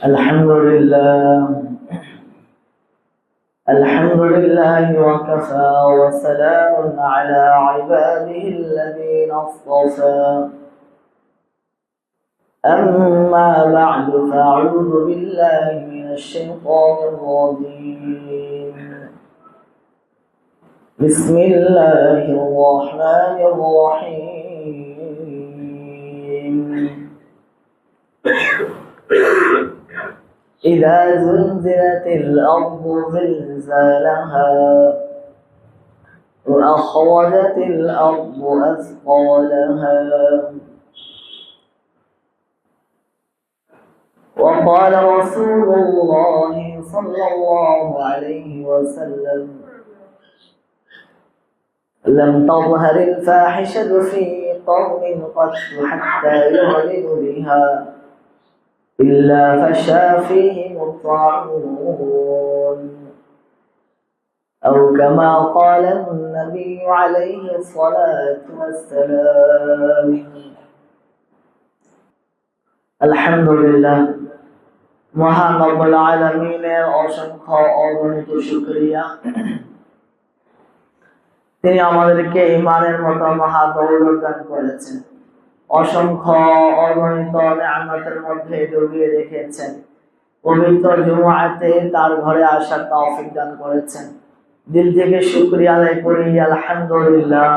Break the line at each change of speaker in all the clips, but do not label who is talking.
الحمد لله الحمد لله وكفى وسلام على عباده الذين اصطفى أما بعد فأعوذ بالله من الشيطان الرجيم بسم الله الرحمن الرحيم إذا زلزلت الأرض زلزالها وأخرجت الأرض أثقالها وقال رسول الله صلى الله عليه وسلم لم تظهر الفاحشة في قوم قط حتى يعلنوا بها إلا فشى فيهم الطاعون أو كما قال النبي عليه الصلاة والسلام الحمد لله মহান রব্বুল আলামিনের অসংখ্য অগণিত শুকরিয়া তিনি আমাদেরকে ঈমানের মতো মহা দৌলত দান করেছেন, অসংখ্য অগণিত নিয়ামতের মধ্যে ডুবিয়ে রেখেছেন। পবিত্র জুমআতে তার ঘরে আসার তৌফিক দান করেছেন। দিল থেকে শুকরিয়া আদায় করি আলহামদুলিল্লাহ।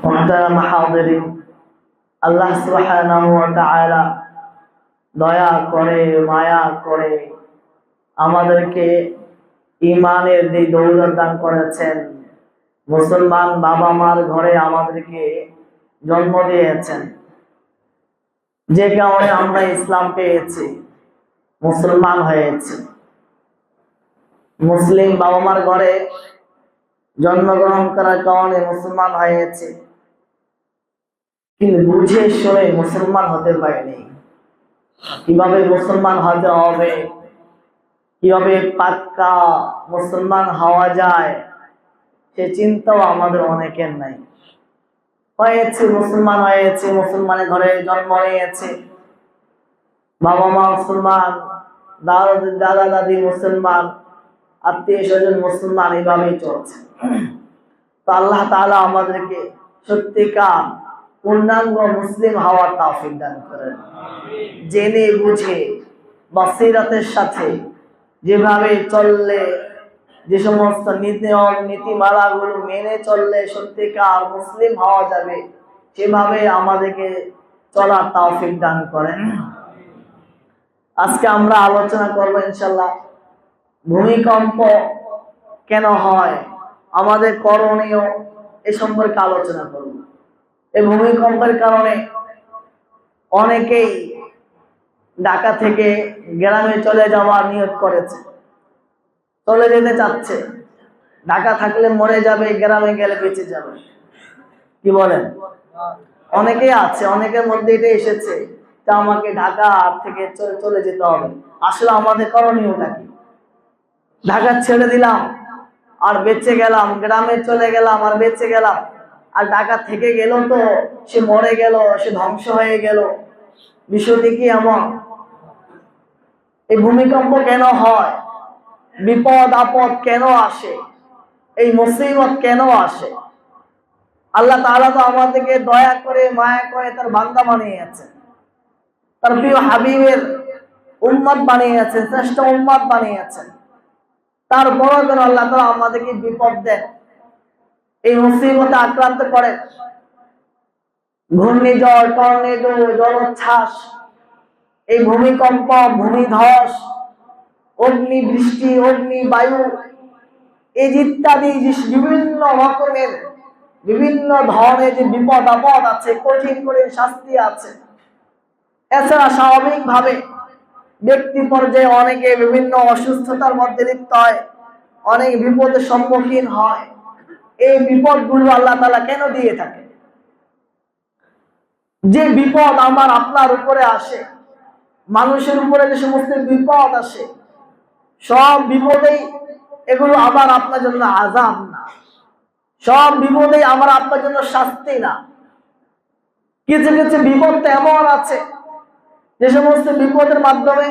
মুহতারাম হাজিরিন, আল্লাহ সুবহানাহু ওয়া তাআলা দয়া করে মায়া করে আমাদেরকে ঈমানের যে দৌলত দান করেছেন, মুসলমান বাবা মার ঘরে আমাদেরকে জন্ম দিয়েছেন, যে কারণে আমরা ইসলাম পেয়েছি, মুসলমান হয়েছি। মুসলিম বাবা মার ঘরে জন্মগ্রহণ করার কারণে মুসলমান হয়েছে, কিন্তু বুঝে শুনে মুসলমান হতে পারেনি। কিভাবে মুসলমান হতে হবে, কিভাবে পাক্কা মুসলমান হওয়া যায়, সে চিন্তাও আমাদের অনেকের নাই। হয়েছে মুসলমান, হয়েছে মুসলমানের ঘরে জন্ম নিয়েছে, বাবা মা মুসলমান, দাদা দাদি মুসলমান, আত্মীয় স্বজন মুসলমান, এইভাবেই চলছে। তো আল্লাহ তাআলা আমাদেরকে সত্যিকার পূর্ণাঙ্গ মুসলিম হওয়ার তৌফিক দান করেন। জেনে বুঝে বসিরতের সাথে যেভাবে চললে, যে সমস্ত নীতিমালাগুলো মেনে চললে সত্যিকার মুসলিম হওয়া যাবে, সেভাবে আমাদেরকে চলার তৌফিক দান করেন। আজকে আমরা আলোচনা করব ইনশাআল্লাহ ভূমিকম্প কেন হয়, আমাদের করণীয়, এ সম্পর্কে আলোচনা করব। এই ভূমিকম্পের কারণে অনেকেই ঢাকা থেকে গ্রামে চলে যাওয়ার নিয়ত করেছে, চলে যেতে চাচ্ছে। ঢাকা থাকলে মরে যাবে, গ্রামে গেলে বেঁচে যাবে, কি বলেন? অনেকেই আছে, অনেকের মধ্যে এটা এসেছে যে আমাকে ঢাকা থেকে চলে যেতে হবে। আসলে আমাদের করণীয়টা কি? ঢাকা ছেড়ে দিলাম আর বেঁচে গেলাম, গ্রামে চলে গেলাম আর বেঁচে গেলাম, আর ঢাকা থেকে গেল তো সে মরে গেল, সে ধ্বংস হয়ে গেল। বিষয়টি কি এমন? এই ভূমিকম্প কেন হয়, বিপদ আপদ কেন আসে, এই মুসিবত কেন আসে? আল্লাহ তাআলা তো আমাদেরকে দয়া করে মায়া করে তার বান্দা বানিয়েছেন, তার প্রিয় হাবিবের উম্মত বানিয়েছেন, শ্রেষ্ঠ উম্মত বানিয়েছেন। তারপরও কেন আল্লাহ তাআলা আমাদেরকে বিপদ দেন, এই মুসিবতে আক্রান্ত করেন? ঘূর্ণিঝড়, টর্নেডো, জলোচ্ছ্বাস, এই ভূমিকম্প, ভূমিধস, অগ্নি বৃষ্টি, অগ্নি বায়ু, এই ইত্যাদি বিভিন্ন রকমের বিভিন্ন ধরনের যে বিপদ আপদ আছে, কঠিন করে শাস্তি আছে। এছাড়া স্বাভাবিকভাবে ব্যক্তি পর্যায়ে অনেকে বিভিন্ন অসুস্থতার মধ্যে লিপ্ত হয়, অনেক বিপদের সম্মুখীন হয়। এই বিপদগুলো আল্লাহ তাআলা কেন দিয়ে থাকে? যে বিপদ আমার আপনার উপরে আসে, মানুষের উপরে যে সমস্ত বিপদ আসে, সব বিপদেই এগুলো আবার আপনার জন্য আযাব না, সব বিপদেই আমার আপনার জন্য শাস্তি না। কিছু কিছু বিপদ এমন আছে যে সমস্ত বিপদের মাধ্যমে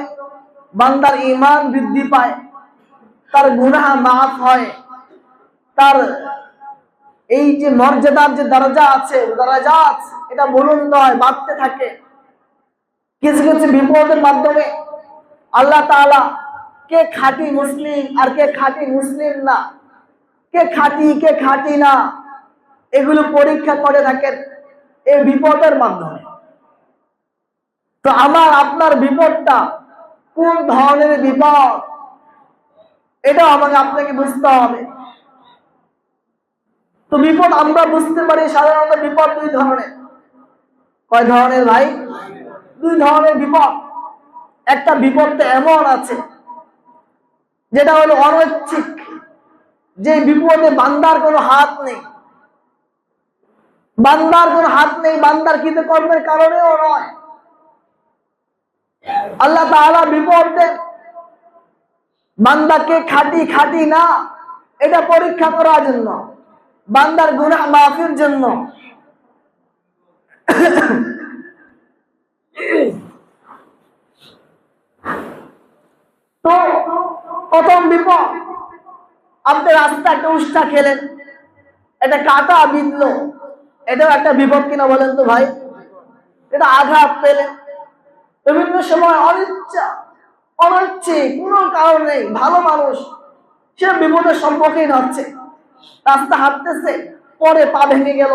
বান্দার ঈমান বৃদ্ধি পায়, তার গুনাহ মাফ হয়, তার এই যে মর্যাদার যে দরজা আছে, দরাজাত এটা বুলন্দ হয়, বাড়তে থাকে। কিছু কিছু বিপদের মাধ্যমে আল্লাহ তাআলা কে খাঁটি মুসলিম আর কে খাঁটি মুসলিম না, কে খাঁটি না, এগুলো পরীক্ষা করে থাকেন এই বিপদের মাধ্যমে। তো আমার আপনার বিপদটা কোন ধরনের বিপদ, এটা আমাকে আপনাকে বুঝতে হবে। তো বিপদ আমরা বুঝতে পারি সাধারণত বিপদ দুই ধরনের। কয় ধরনের ভাই? দুই ধরনের বিপদ। একটা বিপদ এমন আছে যেটা হলো অনৈচ্ছিক, যে বিপদে বান্দার কোনো হাত নেই, বান্দার কৃতকর্মের কারণেও নয়। আল্লাহ তাআলা বিপদ দেন বান্দাকে খাঁটি না এটা পরীক্ষা করার জন্য, বান্দার গুনাহ মাফের জন্য। তো প্রথম বিপদ, আপনি রাস্তা একটা উষ্টা খেলেন, এটা কাটা বিঁধলো, এটাও একটা বিপদ কিনা বলেন তো ভাই? এটা আঘাত পেলেন, বিভিন্ন সময় অনিচ্ছায় কোনো কারণ নেই, ভালো মানুষ সে বিপদের সম্মুখীন হচ্ছে, রাস্তা হাঁটতেছে, পরে পা ভেঙে গেল।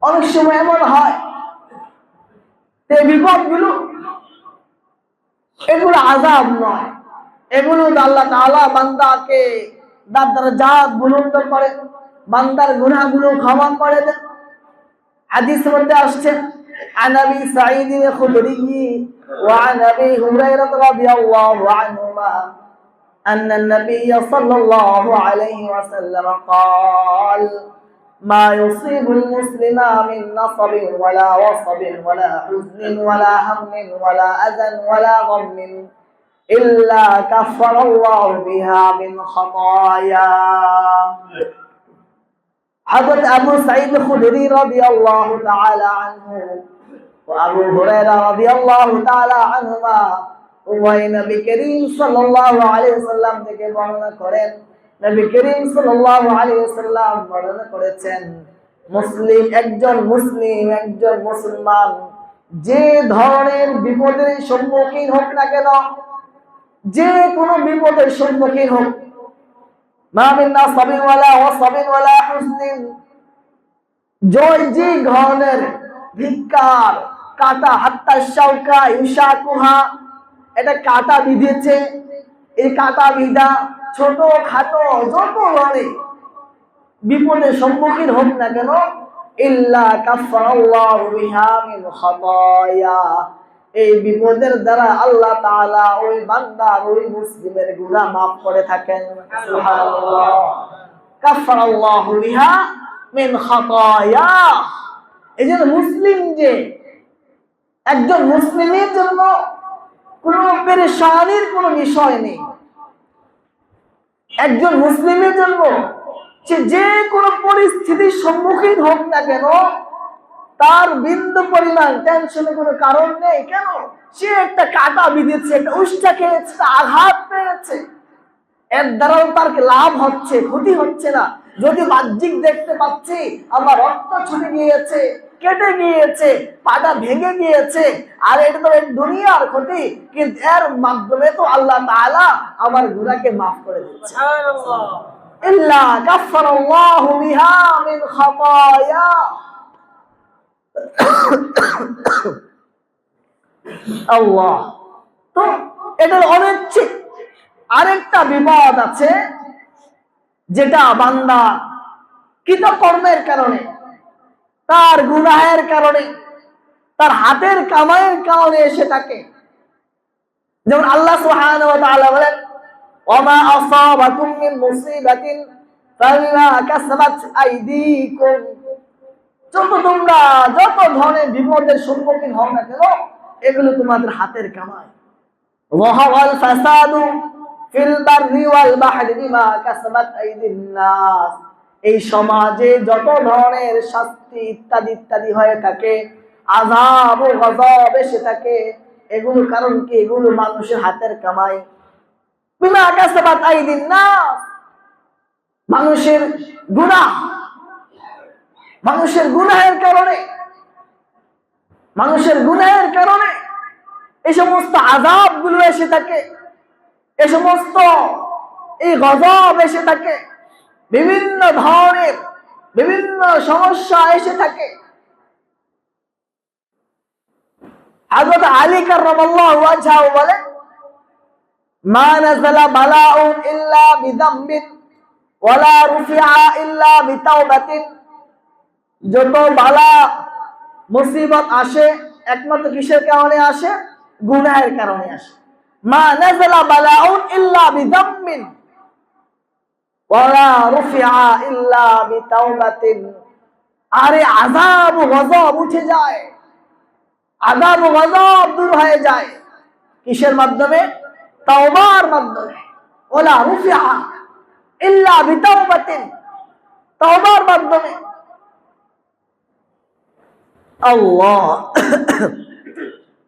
অনেক সময় এমন হয় এই বিপদগুলো, এগুলো আযাব নয়, এগুলো আল্লাহ তাআলা বান্দাকে দরজাত বুলন্দ করে, বান্দার গুনাহগুলো ক্ষমা করে দেন। হাদিসের মধ্যে আসছে عن ابي سعيد الخدري وعن ابي هريره رضي الله عنهما ان النبي صلى الله عليه وسلم قال ما يصيب المسلم من نصب ولا وصب ولا حزن ولا هم ولا اذى ولا غم إلا كفر الله بها من خطاياه। حضرت আবু সাঈদ খুদরি রাদিয়াল্লাহু তাআলা আনহু ও আবু হুরায়রা রাদিয়াল্লাহু তাআলা আনহুমা উভয় নবী করিম সাল্লাল্লাহু আলাইহি ওয়াসাল্লাম থেকে বর্ণনা করেন। নবী করিম সাল্লাল্লাহু আলাইহি ওয়াসাল্লাম বর্ণনা করেছেন, একজন মুসলমান যে ধরনের বিপদের সম্মুখীন হোক না কেন, যে কোনো বিপদের সম্মুখীন হোক, মা মিন নাসাবিন ওয়ালা ওয়াসাবিন ওয়ালা হুজনিন, যে ধরনের ধিক্কার, কাটা, হাত্তা শাওকা ইউশাকুহা, এটা কাটা বিঁধেছে, এই কাটা বিধা ছোট খাটো যত ধরনের বিপদের সম্মুখীন হোক না কেন, ইল্লা কাফারাল্লাহু বিহা মিন খাতায়া, এই বিপদের দ্বারা আল্লাহ তাআলা ওই বান্দার, ওই মুসলিমের গুনাহ মাফ করে থাকেন। সুবহানাল্লাহ। কাফারাল্লাহু বিহা মিন খাতায়া। এইজন্য মুসলিম, যে একজন মুসলিমের জন্য কোনো পেরেশানির কোনো বিষয় নেই। একজন মুসলিমের জন্য যে কোনো পরিস্থিতির সম্মুখীন হোক না কেন, তার বিন্দু পরিমাণ টেনশনের কোনো কারণ নেই। কেন? সে একটা কাটা বিঁধেছে, একটা উষ্টা খেয়েছে, আঘাত পেয়েছে, এর দ্বারাও তার লাভ হচ্ছে, ক্ষতি হচ্ছে না। যদি বাহ্যিক দেখতে পাচ্ছি আমার রক্ত ছুটে গিয়েছে, কেটে গিয়েছে, পাটা ভেঙে গিয়েছে, আর এটা তো দুনিয়ার ক্ষতি, কিন্তু এর মাধ্যমে তো আল্লাহ তাআলা আমার গুনাহকে মাফ করে দিচ্ছে। সুবহানাল্লাহ। ইল্লা কাফারাল্লাহু বিহা মিন খাতায়া। আল্লাহ। তো এটার অনৈচ্ছিক আরেকটা বিপদ আছে, যেটা বান্দা কৃতকর্মের কারণে, তার গুনাহের কারণে, তার হাতের কামাইয়ের কারণে এসে থাকে। যেমন আল্লাহ সুবহানাহু ওয়া তাআলা বলেন, ওয়ামা আসাবাকুম মিন মুসিবাতিন ফাবিমা কাসাবাত আইদিকুম, তোমরা যত ধরনের বিপদের সম্মুখীন হও না কেন, এগুলো তোমাদের হাতের কামাই। ওয়াহাল ফাসাদু ফিল বাররি ওয়াল বাহরি বিমা কাসাবাত আইদিন নাস, এই সমাজে যত ধরনের শাস্তি ইত্যাদি ইত্যাদি হয়ে থাকে, আযাব ও গজব এসে থাকে, এগুলো কারণ কি? এগুলো মানুষের হাতের কামাই। বিমা কাসাবাত আইদিন নাস, মানুষের গুনাহ, মানুষের গুনাহের কারণে, মানুষের গুনাহের কারণে এই সমস্ত আযাব গুলো এসে থাকে, এই সমস্ত এই গজব এসে থাকে, বিভিন্ন ধরনের বিভিন্ন সমস্যা এসে থাকে। হযরত আলী কাররামাল্লাহু ওয়াজহাহু বলেন, মা নাযালা বালাউন ইল্লা বিযামবিন ওয়ালা রুফিআ ইল্লা বিতাওবাতিন। যত বালা মুসিবত আসে একমাত্র কিসের কারণে আসে? গুনাহের কারণে আসে। মা নাযালা বালাউন ইল্লা বিযামবিন ওয়ালা রুফিআ ইল্লা বিতাওবাতিন। আরে আযাব ও গজব উঠে যায়, আযাব ও গজব দূর হয়ে যায় কিসের মাধ্যমে? তাওবার মাধ্যমে। ওয়ালা রুফিআ ইল্লা বিতাওবাতিন, তাওবার মাধ্যমে। আল্লাহ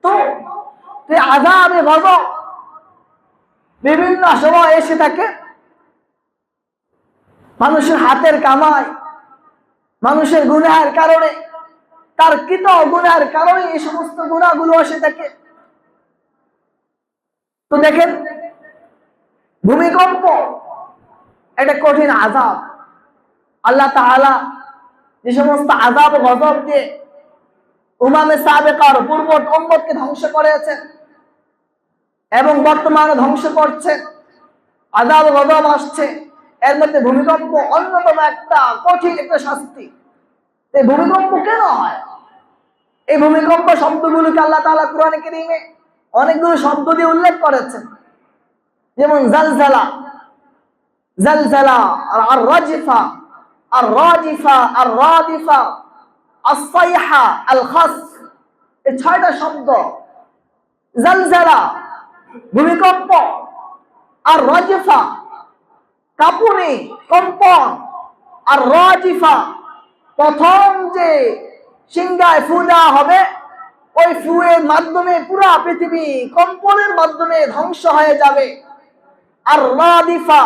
তো আযাব ও গজব বিভিন্ন সময় এসে থাকে, মানুষের হাতের কামাই, মানুষের গুনাহের কারণে, তার কৃত গুনাহের কারণে এই সমস্ত গুনাহগুলো এসে থাকে। তো দেখেন, ভূমিকম্প এটা কঠিন আযাব। আল্লাহ তাআলা যে সমস্ত আযাব ও গজব দিয়ে উমামে সাবেকার পূর্ব উম্মতকে ধ্বংস করেছেন এবং বর্তমানে ধ্বংস করছেন, আযাব ও গজব আসছে, এর মধ্যে ভূমিকম্প অন্যতম একটা কঠিন একটা শাস্তি। এই ভূমিকম্প কেন হয়? এই ভূমিকম্প শব্দগুলোকে আল্লাহ তাআলা কোরআনে কারীমে অনেকগুলো শব্দ দিয়ে উল্লেখ করেছেন, যেমন জালজালা, জালজালা, আর রাজিফা, আর রাজিফা, আর রাদিফা, as-সাইহা, আল-খাস। এই 6টা শব্দ। জালজালা ভূমিকম্প, আর রাজিফা কাঁপুনি, কম্পন, আর রাজিফা প্রথম যে সিংহায় ফু দেওয়া হবে, ওই ফুয়ের মাধ্যমে পুরা পৃথিবী কম্পনের মাধ্যমে ধ্বংস হয়ে যাবে। আর রাদিফা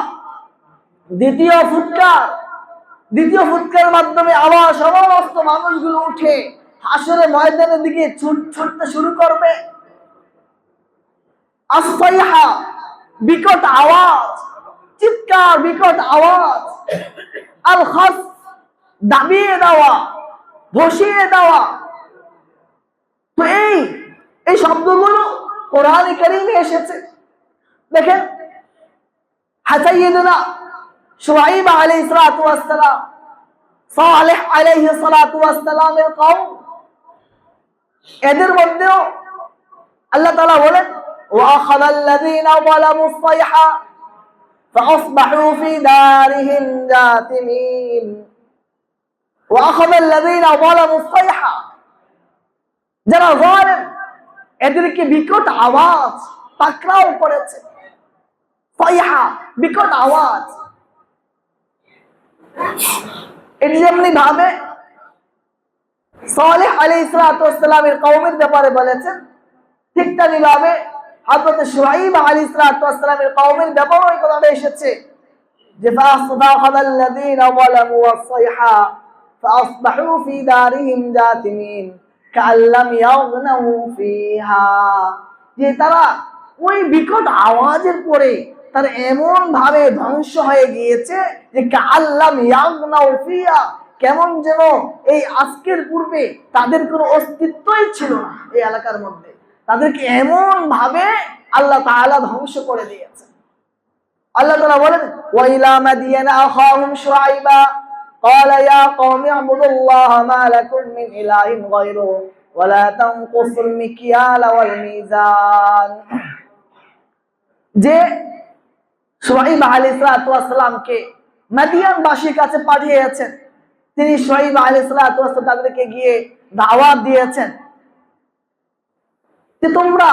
দ্বিতীয় ফুৎকার, দ্বিতীয় ফুৎকারের মাধ্যমে আবার সমস্ত মানুষগুলো উঠে হাসরের ময়দানের দিকে ছুটতে শুরু করবে। as-সাইহা বিকট আওয়াজ, চিৎকার, বিকট আওয়াজ। আল-খাস দাবিয়ে দেওয়া, ধসিয়ে দেওয়া। তো এই শব্দগুলো কোরআনে কারীমে এসেছে। দেখেন, সাইয়্যিদুনা শুআয়ব আলাইহিস সালাতু ওয়াস সালাম, সালেহ আলাইহিস সালাতু ওয়াস সালামের কওম, এদের মধ্যেও আল্লাহ তাআলা বলেন, ওয়া আখাযাল্লাযীনা যালামুস সাইহা ফাআসবাহু ফি দারিহিম জাতিমিন। ওয়া আখাযাল্লাযীনা যালামুস সাইহা, যারা জালেম এদেরকে বিকট আওয়াজ পাকড়াও করেছে। সাইহা বিকট আওয়াজ। এটি যেমনি ভাবে সালেহ আলাইহিস সালাতু ওয়াস সালামের কওমের ব্যাপারে বলেছেন, ঠিক তেমনি ভাবে হযরত শুআয়ব আলাইহিস সালাতু ওয়াস সালামের কওমের ব্যাপারেও এই কথাটা এসেছে যে ফাআখাযাল্লাযীনা যালামু ওয়াস-সাইহা ফাআসবাহু ফি দারিহিম জাতিমিন কাল্লাম ইয়াগনাউ ফিহা। যে তারা ওই বিকট আওয়াজের পরে তারা এমন ভাবে ধ্বংস হয়ে গিয়েছে যে কাল্লাম ইয়াগনাউ ফিহা, কেমন যেন এই আজকের পূর্বে তাদের কোনো অস্তিত্বই ছিল না এই এলাকার মধ্যে। তাদেরকে এমন ভাবে আল্লাহ তাআলা ধ্বংস করে দিয়েছে। আল্লাহ তাআলা বলেন, ওয়া ইলা মাদিয়ানা আখাহুম শুআইবা ক্বালা ইয়া কওমি ইবুদুল্লাহা মা লাকুম মিন ইলাহিন গায়রুহু ওয়া লা তানকুসুল মিকিয়ালা ওয়াল মিজান। যে শুআইব আলাইহিস সালাতু ওয়াস সালামকে মাদিয়ানবাসীর কাছে পাঠিয়েছেন, তিনি শুআইব আলাইহিস সালাতু ওয়াস সালাম তাদেরকে গিয়ে দাওয়াত দিয়েছেন যে তোমরা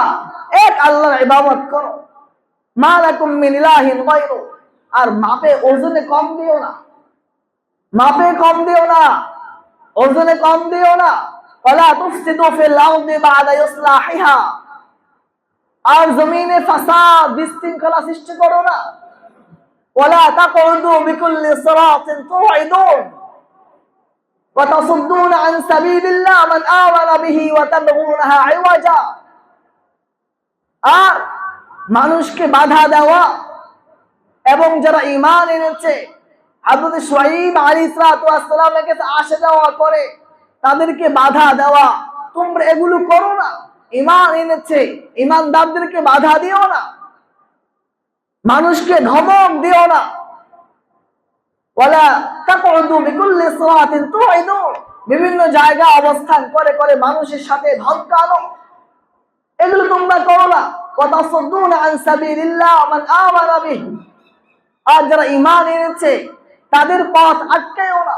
এক আল্লাহর ইবাদত করো, মা লাকুম মিন ইলাহিন গায়রু, আর মাপে ওজনে কম দিও না। মাপে কম দিও না, ওজনে কম দিও না। ওয়ালা তুফসিদু ফিল আরদি বা'দা ইসলাহিহা, আর জমিনে ফাসাদ বিশৃঙ্খলা সৃষ্টি করো না। ওয়ালা তাকুদু বিকুল্লি সিরাতিন তু'ইদুন ওয়া তাসুদ্দুনা আন সাবিলিল্লাহ মান আমানা বিহি ওয়া তাবগুনাহা ইওয়াজা। আর মানুষকে বাধা দেওয়া এবং যারা ঈমান এনেছে, হযরত শুআয়ব আলাইহিস সালামের কাছে আসা যাওয়া করে, তাদেরকে বাধা দেওয়া, তোমরা এগুলো করো না। ঈমান এনেছে, ঈমানদারদেরকে বাধা দিও না, মানুষকে ধমক দিও না। ওয়ালা তাকুদু বিকুল্লি সিরাতিন তু'ইদুন, বিভিন্ন জায়গায় অবস্থান করে করে মানুষের সাথে ধমকানো, এগুলো তোমরা করো না। ওয়া তাসুদ্দুনা আন সাবিলিল্লাহ মান আমানা বিহি, আর যারা ঈমান এনেছে তাদের পথ আটকায়ও না,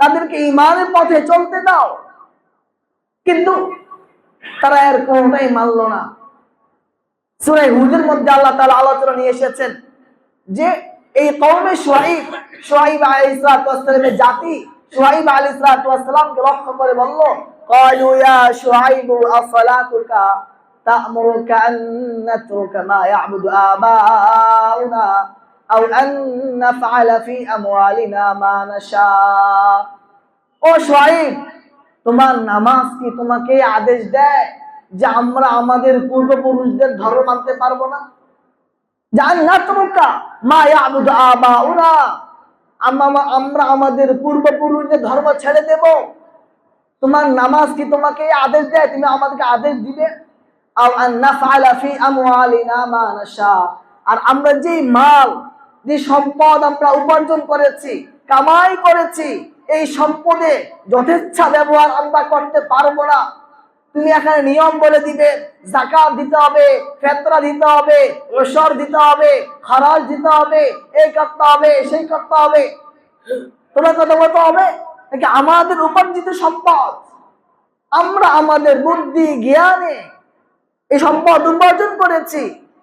তাদেরকে ঈমানের পথে চলতে দাও। কিন্তু তারা এর কোনটাই মানলো না। সূরা হুদের মধ্যে আল্লাহ তাআলা আলোচনা নিয়ে এসেছেন যে এই কওমে শুআয়ব আলাইহিস সালামের জাতি শুআয়ব আলাইহিস সালামকে লক্ষ্য করে বলল, ক্বালু ইয়া শুআয়বু আসসালাতুকা তা'মুরুকা আন নাতরুকা মা ইয়া'বুদু আবাউনা আও আন নাফআলা ফি আমওয়ালিনা মা নাশা। ও শুআয়ব, তোমার নামাজ কি তোমাকে আদেশ দেয় যে আমরা আমাদের পূর্বপুরুষদের ধর্ম মানতে পারবো না? জান্নাতুকা মা ইয়াবুদু আবাউনা, আমরা আমাদের পূর্বপুরুষদের ধর্ম ছেড়ে দেব? তোমার নামাজ কি তোমাকে আদেশ দেয়, তুমি আমাদেরকে আদেশ দিবে? আও আন নাফআলা ফি আমওয়ালিনা মা নাশা, আর আমরা যে মাল, যে সম্পদ আমরা উপার্জন করেছি, কামাই করেছি, এই সম্পদে যথেচ্ছা ব্যবহার আমরা করতে পারবো না। তুমি এখানে নিয়ম বলে দিবে, যাকাত দিতে হবে, ফিতরা দিতে হবে, ওশর দিতে হবে, খরাজ দিতে হবে, এই করতে হবে, সেই করতে হবে। তোমার কথা বলতে হবে নাকি আমাদের উপার্জিত সম্পদ আমরা আমাদের বুদ্ধি জ্ঞানে এই সম্পদ উপার্জন করেছি,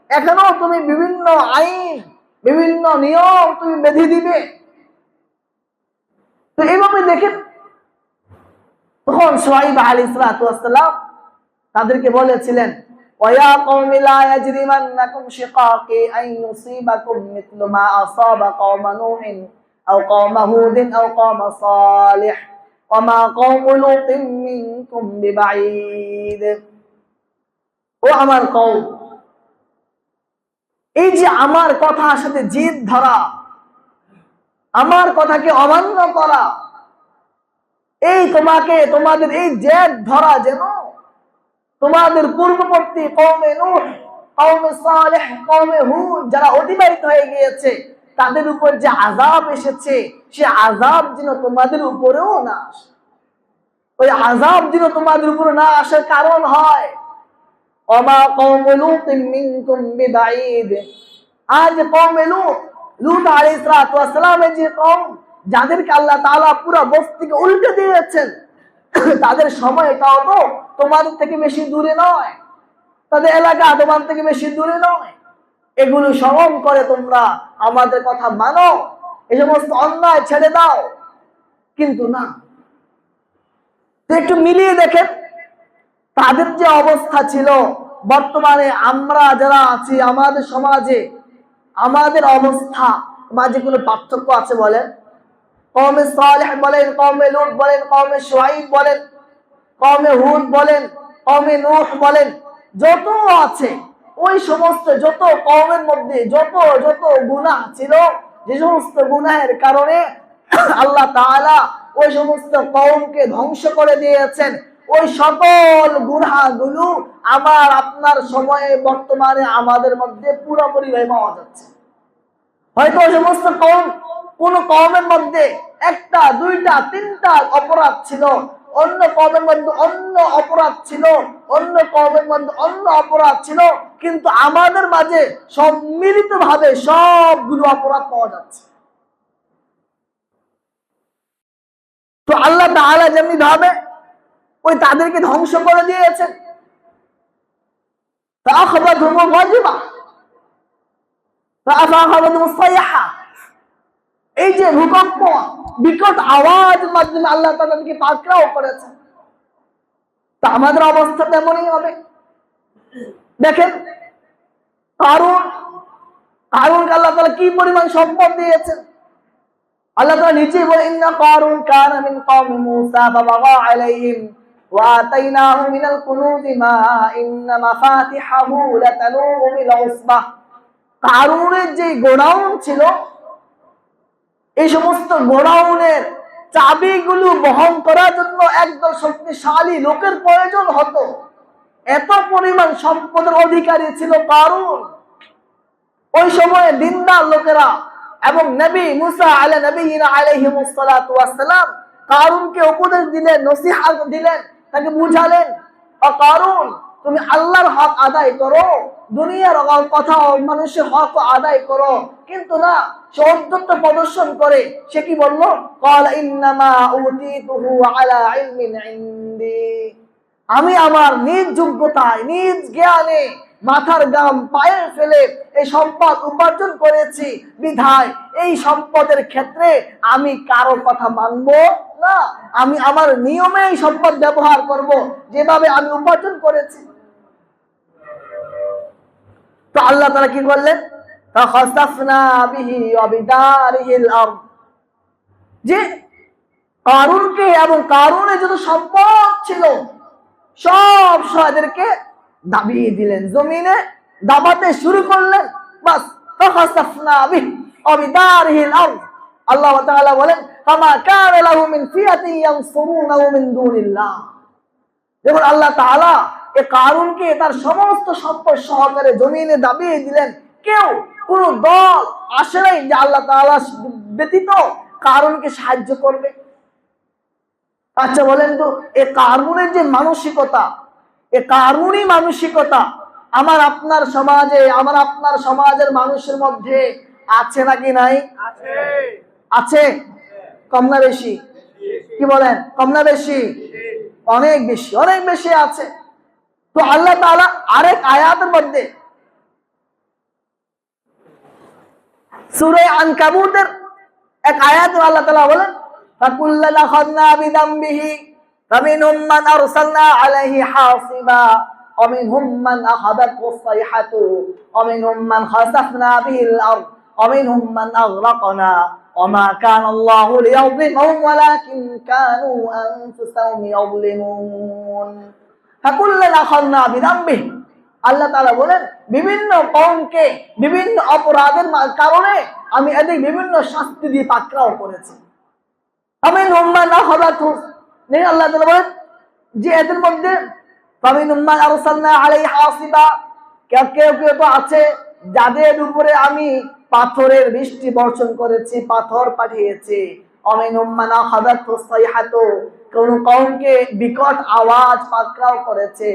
এখানেও তুমি বিভিন্ন আইন, বিভিন্ন নিয়ম তুমি বেঁধে দিবে? তো এইভাবে দেখেন, তখন শুআয়ব আলাইহিস সালাম তাদেরকে বলেছিলেন, ওয়া কওমি লা ইয়াজরিমান্নাকুম শিকাকি আন ইউসিবাকুম মিথলু মা আসাবা কওমা নূহিন আও কওমা হুদিন আও কওমা সালিহ ওয়া মা কওমু লূতিন মিনকুম বিবাঈদ। ও আমার কওম, এই যে আমার কথার সাথে জিদ ধরা, আমার কথাকে অমান্য করা, এই তোমাদের এই জেদ ধরা যেন তোমাদের পূর্ববর্তী কওমে নূহ, কওমে সালেহ, কওমে হুদ যারা অতিবাহিত হয়ে গিয়েছে তাদের উপর যে আযাব এসেছে, সে আযাব যেন তোমাদের উপরেও না আসে। ওই আযাব যেন তোমাদের উপরে না আসার কারণ হয়। ওমা কওমু লূতিন মিনকুম বিবাঈদ, আজ কওমে লূত আলাইহিস সালামের যে কওম, যাদেরকে আল্লাহ তাআলা পুরো বস্তিকে উল্টে দিয়েছেন, তাদের সময়টাও তো তোমাদের থেকে বেশি দূরে নয়, তাদের এলাকা তোমাদের থেকে বেশি দূরে নয়। এগুলো স্মরণ করে তোমরা আমাদের কথা মানো, এই সমস্ত অন্যায় ছেড়ে দাও। কিন্তু না, একটু মিলিয়ে দেখেন তাদের যে অবস্থা ছিল, বর্তমানে আমরা যারা আছি আমাদের সমাজে, আমাদের অবস্থা মাঝে কোনো পার্থক্য আছে বলেন? কওমে সালেহ বলেন, কওমে লূত বলেন, কওমে শুআয়ব বলেন, কওমে হুদ বলেন, কওমে নূহ বলেন, যত আছে ওই সমস্ত যত কওমের মধ্যে যত যত গুনাহ ছিল, যে সমস্ত গুনাহের কারণে আল্লাহ তাআলা ওই সমস্ত কওমকে ধ্বংস করে দিয়েছেন, ওই সকল গুনাহগুলো আমার আপনার সময়ে বর্তমানে আমাদের মধ্যে পুরোপুরি পাওয়া যাচ্ছে। হয়তো ওই সমস্ত কওম, কোন কওমের মধ্যে একটা, দুইটা, তিনটা অপরাধ ছিল, অন্য কওমের মধ্যে অন্য অপরাধ ছিল, অন্য কওমের মধ্যে অন্য অপরাধ ছিল, কিন্তু আমাদের মাঝে সম্মিলিত ভাবে সবগুলো অপরাধ পাওয়া যাচ্ছে। তো আল্লাহ তাআলা যেমনি ভাবে ওই তাদেরকে ধ্বংস করে দিয়েছেন। এই যে ভূকম্প, বিকট আওয়াজের মাধ্যমে আল্লাহ তাদেরকে পাকড়াও করেছেন। তা আমাদের অবস্থা তেমনই হবে। দেখেন কারুনকে আল্লাহ তাআলা কি পরিমাণ সম্পদ দিয়েছেন। আল্লাহ তাআলা নিজেই বলেন, ইন্না কারুন কানা মিন কওমি মূসা ফাবাগা আলাইহিম ওয়া আতাইনাহু মিনাল কুনুজি মা ইন্না মাফাতিহাহু লাতানূউ বিল উসবাহ। কারুনের যে গোডাউন ছিল, এই সমস্ত গোডাউনের চাবিগুলো বহন করার জন্য একদল শক্তিশালী লোকের প্রয়োজন হতো। এত পরিমাণ সম্পদের অধিকারী ছিল কারুন। ওই সময়ে দিনদার লোকেরা এবং নবী মুসা আলাইহিস সালাতু ওয়াস সালাম কারুনকে উপদেশ দিলেন, নসিহত দিলেন, তাকে বুঝালেন, ও কারুন, তুমি আল্লাহর হক আদায় করো, দুনিয়ার কথা মানুষের হক আদায় করো। কিন্তু না, সে ঔদ্ধত্য প্রদর্শন করে। সে কি বলল? ক্বালা ইন্নামা উতীতুহু আলা ইলমিন ইনদি, আমি আমার নিজ যোগ্যতায়, নিজ জ্ঞানে মাথার গাম পায়ে ফেলে এই সম্পদ উপার্জন করেছি, বিধায় এই সম্পদের ক্ষেত্রে আমি কারো কথা মানব না। আমি আমার নিয়মে এই সম্পদ ব্যবহার করব, যেভাবে আমি উপার্জন করেছি। তো আল্লাহ তাআলা কি করলেন? ফাখাসাফনা বিহি ওয়া বিদারিহিল আরদ, যে কারুনকে এবং কারুনের যত সম্পদ ছিল সব এদেরকে দাবিয়ে দিলেন, জমিনে দাবাতে শুরু করলেন। বাস, ফাখাসাফনা বিহি ওয়া বিদারিহিল আরদ। আল্লাহ তাআলা বলেন, ফামা কানা লাহু মিন ফিয়াতিন ইয়ানসুরুনাহু মিন দুনিল্লাহ। যখন আল্লাহ তাআলা এই কারুনকে তার সমস্ত সম্পদ সহকারে জমিনে দাবিয়ে দিলেন, কেউ কোন দল আসে নাই যে আল্লাহ তাআলা ব্যতীত কারুনকে সাহায্য করবে। আচ্ছা বলেন তো, এই কারুনের যে মানসিকতা, এই কারুনি মানসিকতা আমার আপনার সমাজে, আমার আপনার সমাজের মানুষের মধ্যে আছে নাকি নাই? আছে। কম না বেশি? কি বলেন, কম না বেশি? অনেক বেশি, অনেক বেশি আছে। তো আল্লাহ তাআলা আরেক আয়াতের মধ্যে, সূরা আনকাবুতের এক আয়াতে আল্লাহ তাআলা বলেন, ফাকুল্লান আখাযনা বিযামবিহি ফামিনহুম মান আরসালনা আলাইহি হাসিবা ওয়া মিনহুম মান আখাযাতহু সাইহাতু ওয়া মিনহুম মান খাসাফনা বিহিল আরদ ওয়া মিনহুম মান আগরাকনা ওয়া মা কানা আল্লাহু লিয়াযলিমহুম ওয়ালাকিন কানু আনফুসাহুম ইয়াযলিমুন। ফাকুল্লান আখাযনা বিযামবিহি, আল্লাহ তাআলা বলেন বিভিন্ন কওমকে বিভিন্ন অপরাধের কারণে আমি এদের বিভিন্ন শাস্তি দিয়ে পাকড়াও করেছি। ফামিনহুম মান আখাযাতহু, আল্লাহ তাআলা বলেন যে এদের মধ্যে ফামিনহুম মান আরসালনা আলাইহি হাসিবা, কেউ কেউ তো আছে যাদের উপরে আমি পাথরের বৃষ্টি বর্ষণ করেছি, পাথর পাঠিয়েছি। অমিনহুম মান আখাযাতহু সাইহাতু, কোন কওমকে বিকট আওয়াজ পাকড়াও করেছে।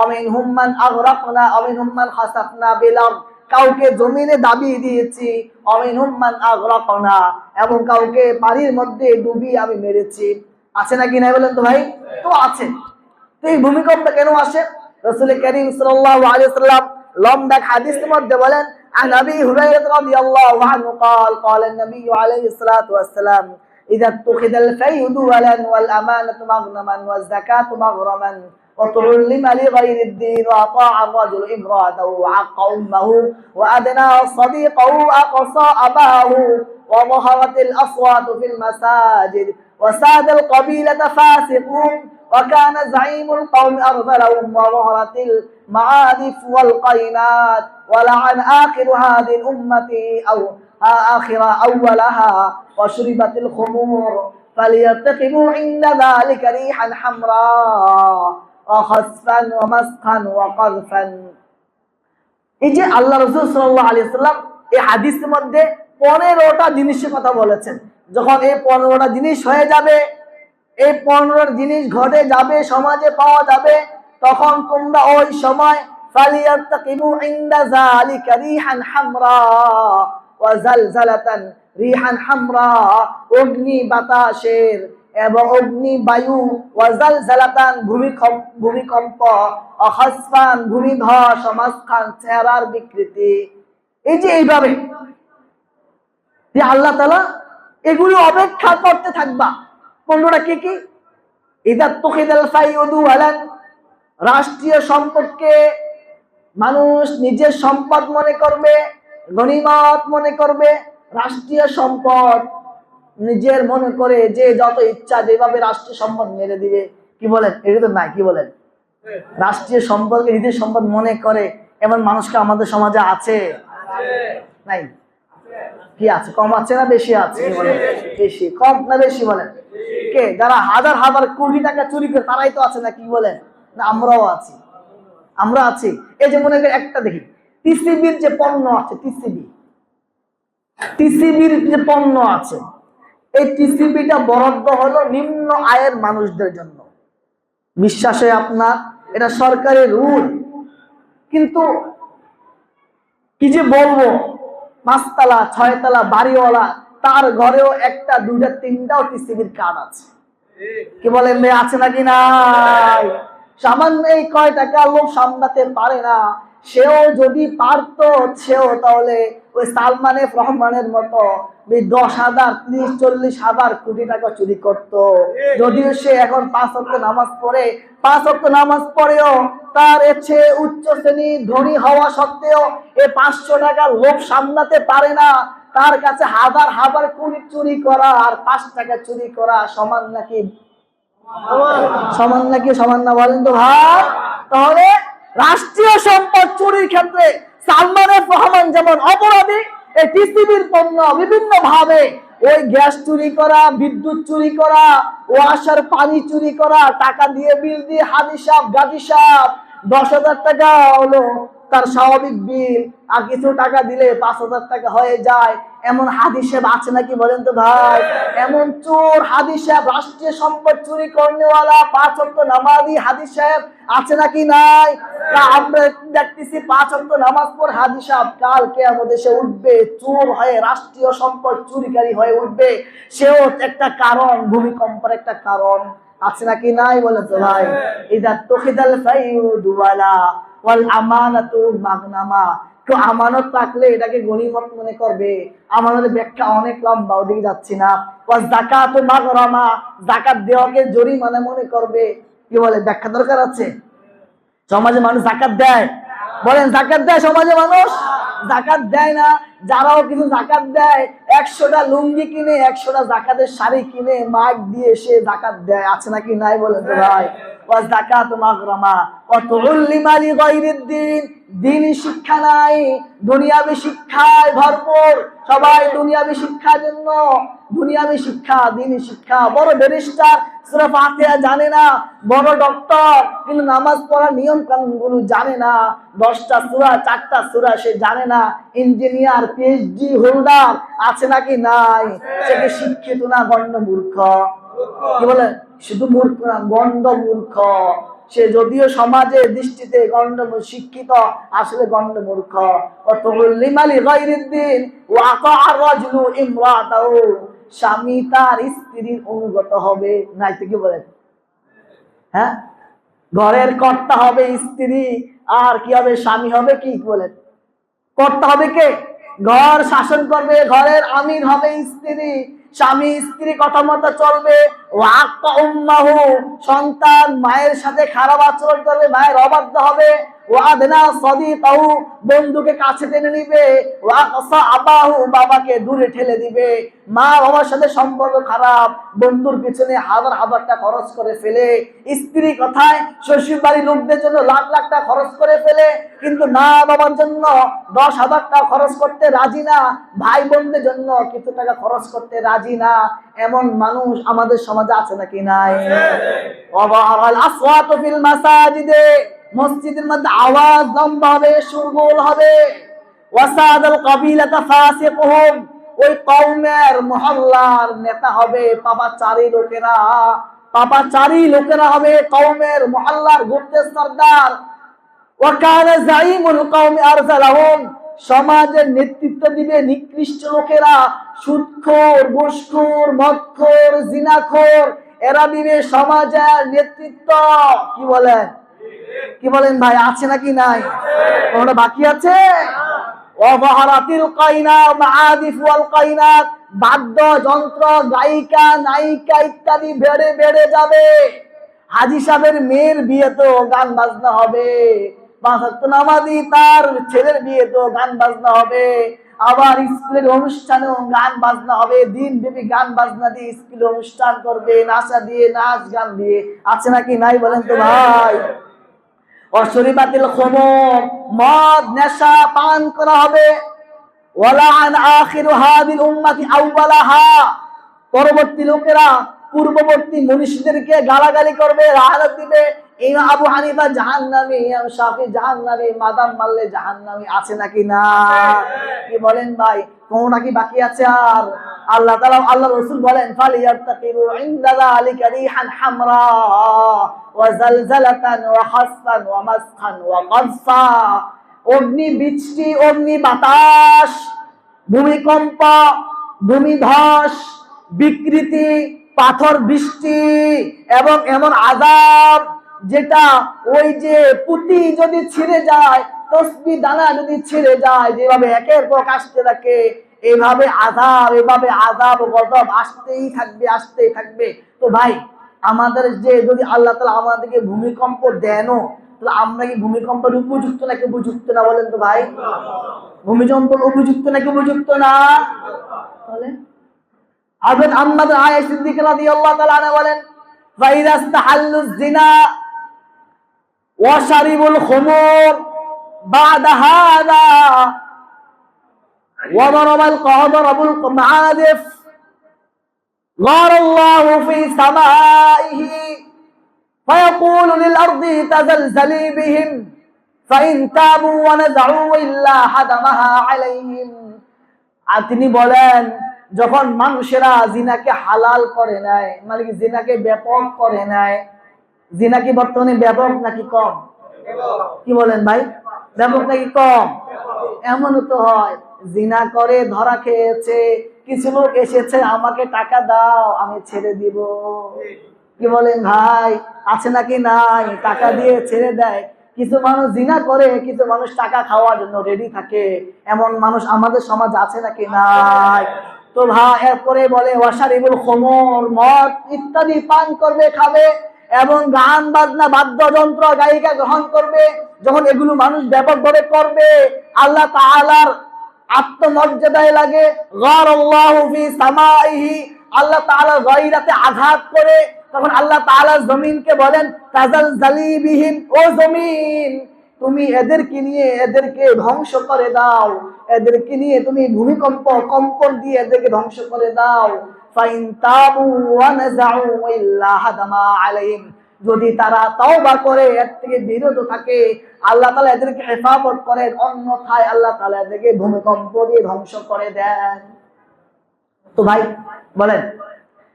অমিনহুম মান আগরাকনা অমিনহুম মান খাসাফনা বিল আরদ, কাউকে জমিনে দাবিয়ে দিয়েছি। অমিনহুম মান আগরাকনা, এবং কাউকে পানির মধ্যে ডুবিয়ে আমি মেরেছি। আছে নাকি নাই বলেন তো ভাই? তো আছে। তো এই ভূমিকম্প কেন আসে? রাসূল কারীম সাল্লাল্লাহু আলাইহি ওয়াসাল্লাম লম্বা হাদিসের মধ্যে বলেন, عن أبي هريرة رضي الله عنه قال قال النبي عليه الصلاة والسلام إذا اتخذ الفيء دولا والأمانة مغنما والزكاة مغرما وتعلم لغير الدين وأطاع الرجل امرأته وعق أمه وأدنى صديقه أقصى أباه وظهرت الأصوات في المساجد وساد القبيلة فاسقون وكان زعيم القوم أرذلهم وظهرت المعادف والقينات ولعن آخر هذه الأمة أو آخر أولها وشربت الخمور فليرتقبوا عند ذلك ريحا حمراء وخسفا ومسخا وقذفا। এই যে আল্লাহ রাসূল সাল্লাল্লাহু আলাইহি ওয়াসাল্লাম এই হাদিসের মধ্যে 15টা জিনিসের কথা বলেছেন। যখন এই 15টা জিনিস হয়ে যাবে, এই 15টা জিনিস ঘটে যাবে, সমাজে পাওয়া যাবে, তখন তোমরা ওই সময় ফালিয়ারতাকিবু ইনদা যালিকা রিহান হামরা ওয়া জালজালাতান, রিহান হামরা অগ্নি বাতাসের এবং অগ্নি বায়ু, ওয়া জালজালাতান ভূমিকম্প, খাসফান ভূমিধস, মাসখান চেহারার বিকৃতি। এই যে এইভাবে যে আল্লাহ তাআলা এগুলো অপেক্ষা করতে থাকবা। 15টা কি কি? ইদা তুখিদাল ফাইউদু আলান, রাষ্ট্রীয় সম্পদকে মানুষ নিজের সম্পদ মনে করবে, গনিমত মনে করবে। রাষ্ট্রীয় সম্পদ নিজের মনে করে যে যত ইচ্ছা যেভাবে রাষ্ট্রীয় সম্পদ মেরে দিবে। কি বলেন? এটা তো নাই। কি বলেন? রাষ্ট্রীয় সম্পদকে নিজের সম্পদ মনে করে এমন মানুষকে আমাদের সমাজে আছে? নাই? কি আছে? কম আছে না বেশি আছে? বেশি। কম না বেশি? বলেন। কে? যারা হাজার হাজার কোটি টাকা চুরি করে তারাই তো আছে না? কি বলেন? না আমরাও আছি? আমরা আছি। এই যে মনে করি একটা দেখি, টিসিবির যে পণ্য আছে, টিসিবির যে পণ্য আছে, এই টিসিবিটা বরাদ্দ হলো নিম্ন আয়ের মানুষদের জন্য। বিশ্বাসে আপনার, এটা সরকারের রুল। কিন্তু কি যে বলবো, 5 তলা 6 তলা বাড়িওয়ালা তার ঘরেও একটা দুইটা তিনটাও টিসিবির কার্ড আছে। কি বলেন? আছে নাকি নাই? সামান্য এই কয় টাকা লোক সামলাতে পারে না। সেও যদি পারতো, সেও তাহলে ওই সালমানে রহমানের মতো 10,000 30-40,000 কোটি টাকা চুরি করত। যদিও সে এখন 5 ওয়াক্ত নামাজ পড়ে, 5 ওয়াক্ত নামাজ পড়েও তার এসে উচ্চ শ্রেণী ধনী হওয়া সত্ত্বেও এই 500 টাকা লোক সামলাতে পারে না। তার কাছে হাজার হাজার কোটি চুরি করা আর 5 টাকা চুরি করা সমান নাকি? সমান নাকি? সমান না? বলেন তো ভাই। তাহলে রাষ্ট্রীয় সম্পদ চুরির ক্ষেত্রে সালমান এফ রহমান যেমন অপরাধী, এই টিসিবির পণ্য বিভিন্ন ভাবে ওই গ্যাস চুরি করা, বিদ্যুৎ চুরি করা, ওয়াসার পানি চুরি করা, টাকা দিয়ে বিল দিয়ে হাজি সাহেব গাজী সাহেব 10,000 টাকা হলো তার স্বাভাবিক বিল, আর কিছু টাকা দিলে 5,000 টাকা হয়ে যায়। এমন হাদি সাহেব আছে নাকি? বলেন তো ভাই। এমন চোর হাদি সাহেব, রাষ্ট্রীয় সম্পদ চুরি করনেওয়ালা 5 ওয়াক্ত নামাজি হাদি সাহেব আছে নাকি নাই? আমরা দেখতেছি 5 ওয়াক্ত নামাজ পড়ে হাদি সাহেব কাল কিয়ামতে সে উঠবে চোর হয়ে, রাষ্ট্রীয় সম্পদ চুরিকারী হয়ে উঠবে। সেও একটা কারণ, ভূমিকম্পের একটা কারণ আছে নাকি নাই? বলেন তো ভাই। ইদা তুখিদাল ফাইউদু ওয়ালা ওয়াল আমানাতু মাগনামা, কেউ আমানত রাখলে এটাকে গনিমত মনে করবে। আমানতের ব্যাখ্যা অনেক লম্বা, ওদিকে যাচ্ছি না। ওয়াজ যাকাতু মাগরামা, যাকাত দেওয়াকে জরিমানা মনে করবে। কি বলে? ব্যাখ্যা দরকার আছে? সমাজে মানুষ যাকাত দেয়? বলেন, যাকাত দেয় সমাজে মানুষ? যাকাত দেয় না। যারাও কিছু যাকাত দেয়, 100টা লুঙ্গি কিনে 100টা যাকাতের শাড়ি কিনে মাইক দিয়ে সে যাকাত দেয়। আছে নাকি নাই? বলেন তো ভাই। ওয়াজ যাকাতু মাগরামা ওয়া তুউল্লিমা লিগাইরিদ দ্বীন, দ্বীনি শিক্ষা নাই, দুনিয়াবি শিক্ষায় ভরপুর। সবাই দুনিয়াবি শিক্ষার জন্য, দুনিয়াবি শিক্ষা, দ্বীনি শিক্ষা। বড় ব্যারিস্টার সূরা ফাতিহা জানে না, বড় ডক্টর কিন্তু নামাজ পড়ার নিয়ম কানুন গুলো জানে না, 10টা সূরা 4টা সূরা সে জানে না। ইঞ্জিনিয়ার পিএইচডি হোল্ডার আছে নাকি নাই? সে কি শিক্ষিত না গণ্ড মূর্খ? কি বলে? শুধু মূর্খ না, গণ্ড মূর্খ। সে যদিও সমাজের দৃষ্টিতে গণ্ড শিক্ষিত, আসলে গণ্ড মূর্খ। স্বামী তার স্ত্রীর অনুগত হবে নাই তো? কি বলেন? হ্যাঁ, ঘরের কর্তা হবে স্ত্রী, আর কি হবে? স্বামী হবে কি? বলেন, কর্তা হবে কে? ঘর শাসন করবে, ঘরের আমির হবে স্ত্রী। স্বামী স্ত্রী কথা মতো চলবে। ওয়াক্কা উম্মাহু, সন্তান মায়ের সাথে খারাপ আচরণ করবে, মায়ের অবাধ্য হবে। ওয়াদনা সাদিকাহু, বন্ধুকে কাছে টেনে নিবে। ওয়াকসা আবাহু, বাবাকে দূরে ঠেলে দিবে। মা বাবার সাথে সম্পর্ক খারাপ, বন্ধুর পিছনে হাজার হাজার টাকা খরচ করে ফেলে। স্ত্রী কথায় শ্বশুর বাড়ির লোকদের জন্য লাখ লাখ টাকা খরচ করে ফেলে, কিন্তু মা বাবার জন্য 10,000 টাকা খরচ করতে রাজি না, ভাই বোনদের জন্য কিছু টাকা খরচ করতে রাজি না। এমন মানুষ আমাদের সমাজে আছে নাকি নাই? ওয়াবারাল আসওয়াতু ফিল মাসাজিদে, মসজিদের মধ্যে আওয়াজ লম্বা হবে, শোরগোল হবে। ওয়াসাদাল কাবিলাতা ফাসিকুহুম, ওই কওমের মহল্লার নেতা হবে পাপাচারী লোকেরা। পাপাচারী লোকেরা হবে কওমের মহল্লার গোত্রের সরদার। ওয়া কানা যাইমুল কওমি আরযালাহুম, সমাজের নেতৃত্ব দিবে নিকৃষ্ট লোকেরা, সুদখোর, ঘুষখোর, মদখোর, জিনাখোর, এরা দিবে সমাজের নেতৃত্ব। কি বলেন? কি বলেন ভাই? আছে নাকি নাই? ওটা বাকি আছে? ওয়াবাহারাতিল কাইনা মাআদিফ ওয়াল কাইনাত, বাদ্যযন্ত্র, গায়িকা, নায়িকা ইত্যাদি বেড়ে বেড়ে যাবে। হাজি সাহেবের মেয়ের বিয়েতেও গান বাজনা হবে, নামাজি তার ছেলের বিয়েতেও গান বাজনা হবে, আবার স্কুলের অনুষ্ঠানেও গান বাজনা হবে। দিন ব্যাপী গান বাজনা দিয়ে স্কুলে অনুষ্ঠান করবে, নাচা দিয়ে, নাচ গান দিয়ে। আছে নাকি নাই বলেন তো ভাই? অশরিবাতিল খুমুর, মদ নেশা পান করা হবে। ওয়ালাআন আখিরু হাদিল উম্মতি আউওয়ালাহা, পরবর্তী লোকেরা পূর্ববর্তী মনীষীদেরকে গালাগালি করবে, লানত দিবে। ইমাম আবু হানিফা জাহান্নামী, ইমাম শাফি জাহান্নামী, মাদাম মাল্লে জাহান্নামী। আছে নাকি না? কি বলেন ভাই? কোনটা কি বাকি আছে আর? আল্লাহ তাআলা, আল্লাহ রাসূল বলেন ফালিয়ারতাকিবু ইনদা যালিকা রিহান হামরা ওয়া জালজালাতান ওয়া খাসফান ওয়া মাসখান ওয়া কযফা। অগ্নি বৃষ্টি, অগ্নি বাতাস, ভূমিকম্প, ভূমিধস, বিকৃতি, পাথর বৃষ্টি এবং এমন আযাব যেটা ওই যে পুঁতি যদি ছিঁড়ে যায়, তসবিহ দানা যদি ছিঁড়ে যায়, যেভাবে একের পর আসতে থাকে, এইভাবে আযাব গজব আসতেই থাকবে, আসতেই থাকবে। তো ভাই, আমাদের যে যদি আল্লাহ তাআলা আমাদেরকে ভূমিকম্প দেন, তাহলে আমরা কি ভূমিকম্পের উপযুক্ত নাকি উপযুক্ত না বলেন তো ভাই? ভূমিকম্প উপযুক্ত নাকি উপযুক্ত না? তাহলে হযরত আম্মাদ আয়েশা সিদ্দিকা রাদিয়াল্লাহু তাআলা আনহা বলেন ফাইদাস্তাহাল্লুজ জিনা ওয়া শারিবুল খুমুর বাদা হাদা ওয়া দারাবাল কদরাবুল মাআদিফ গারাল্লাহু ফি সামাইহি ফায়াকুলু লিল আরদি তাজালজালি বিহিম ফাইন তাবু ওয়া নাযাউ ইল্লা হাদামাহা আলাইহিম। আর তিনি বলেন, যখন মানুষেরা জিনাকে হালাল করে নেয়, মানে কি জিনাকে ব্যাপক করে নেয়, জিনা কি বর্তমানে ব্যাপক নাকি কম? কি বলেন ভাই? ব্যাপক নাকি কম? এমনও তো হয়, জিনা করে ধরা খেয়েছে, কিছু লোক এসেছে, আমাকে টাকা দাও আমি ছেড়ে দিব। কি বলেন ভাই? আছে নাকি নাই? টাকা দিয়ে ছেড়ে দেয়। কিছু মানুষ জিনা করে, কিছু মানুষ টাকা খাওয়ার জন্য রেডি থাকে। এমন মানুষ আমাদের সমাজ আছে নাকি নাই? তো ভাই, এরপরে বলে ওয়াশারিবুল খুমুর, মদ ইত্যাদি পান করবে, খাবে এবং গান বাজনা, বাদ্যযন্ত্র, গায়িকা গ্রহণ করবে। যখন এগুলো মানুষ ব্যাপকভাবে করবে, আল্লাহ তাআলার আত্মমর্যাদায় লাগে, গারাল্লাহু ফি সামাইহি, আল্লাহ তাআলা গায়রাতে আঘাত করে, তখন আল্লাহ তাআলা জমিনকে বলেন তাজালজালি বিহিম, ও জমিন তুমি এদেরকে নিয়ে এদেরকে ধ্বংস করে দাও, এদেরকে নিয়ে তুমি ভূমিকম্প, কম্পন দিয়ে এদেরকে ধ্বংস করে দাও। ফাইন তাবু ওয়া নাযাউ ইল্লা হাদামা আলাইহিম, যদি তারা তওবা করে, এর থেকে বিরত থাকে, আল্লাহ তাআলা এদেরকে হেফাজত করেন, অন্যথায় আল্লাহ তাআলা এদেরকে ভূমিকম্প দিয়ে ধ্বংস করে দেন। তো ভাই বলেন,